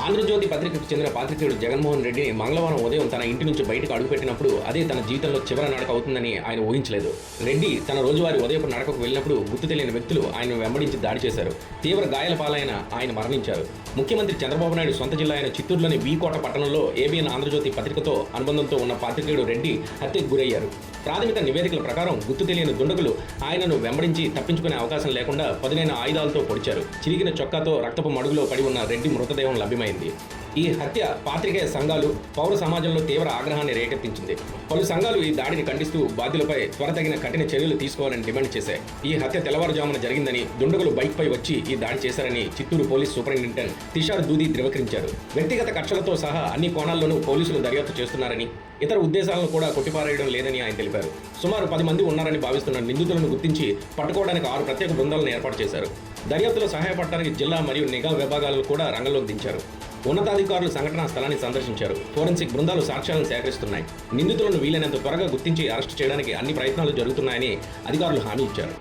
ఆంధ్రజ్యోతి పత్రికకు చెందిన పాత్రికేయుడు జగన్మోహన్ రెడ్డిని మంగళవారం ఉదయం తన ఇంటి నుంచి బయటకు అడుగుపెట్టినప్పుడు అదే తన జీవితంలో చివరి నడక అవుతుందని ఆయన ఊహించలేదు. రెడ్డి తన రోజువారీ ఉదయపు నడకకు వెళ్ళినప్పుడు గుర్తు తెలియని వ్యక్తులు ఆయన వెంబడించి దాడి చేశారు. తీవ్ర గాయాల పాలైన ఆయన మరణించారు. ముఖ్యమంత్రి చంద్రబాబు నాయుడు సొంత జిల్లా అయిన చిత్తూరులోని వీకోట పట్టణంలో ఏబిఎన్ ఆంధ్రజ్యోతి పత్రికతో అనుబంధంతో ఉన్న పాత్రికేయుడు రెడ్డి హత్యకు గురయ్యారు. ప్రాథమిక నివేదికల ప్రకారం గుర్తు తెలియని దుండగులు ఆయనను వెంబడించి తప్పించుకునే అవకాశం లేకుండా పదునైన ఆయుధాలతో పొడిచారు. చిరిగిన చొక్కాతో రక్తపు మడుగులో పడి ఉన్న రెడ్డి మృతదేహం లభ్యమైంది. ఈ హత్య పాత్రికేయ సంఘాలు, పౌర సమాజంలో తీవ్ర ఆగ్రహాన్ని రేకెత్తించింది. పలు సంఘాలు ఈ దాడిని ఖండిస్తూ బాధ్యులపై త్వరతగిన కఠిన చర్యలు తీసుకోవాలని డిమాండ్ చేశాయి. ఈ హత్య తెల్లవారుజామున జరిగిందని, దుండగులు బైక్పై వచ్చి ఈ దాడి చేశారని చిత్తూరు పోలీస్ సూపరింటెండెంట్ తిషార్ దూది ధృవీకరించారు. వ్యక్తిగత కక్షలతో సహా అన్ని కోణాల్లోనూ పోలీసులు దర్యాప్తు చేస్తున్నారని, ఇతర ఉద్దేశాలను కూడా కొట్టిపారేయడం లేదని ఆయన తెలిపారు. సుమారు 10 మంది ఉన్నారని భావిస్తున్న నిందితులను గుర్తించి పట్టుకోవడానికి 6 ప్రత్యేక బృందాలను ఏర్పాటు చేశారు. దర్యాప్తులో సహాయపడటానికి జిల్లా మరియు నిఘా విభాగాలను కూడా రంగంలోకి దించారు. ఉన్నతాధికారులు సంఘటనా స్థలాన్ని సందర్శించారు. ఫోరెన్సిక్ బృందాలు సాక్ష్యాలను సేకరిస్తున్నాయి. నిందితులను వీలైనంత త్వరగా గుర్తించి అరెస్టు చేయడానికి అన్ని ప్రయత్నాలు జరుగుతున్నాయని అధికారులు హామీ ఇచ్చారు.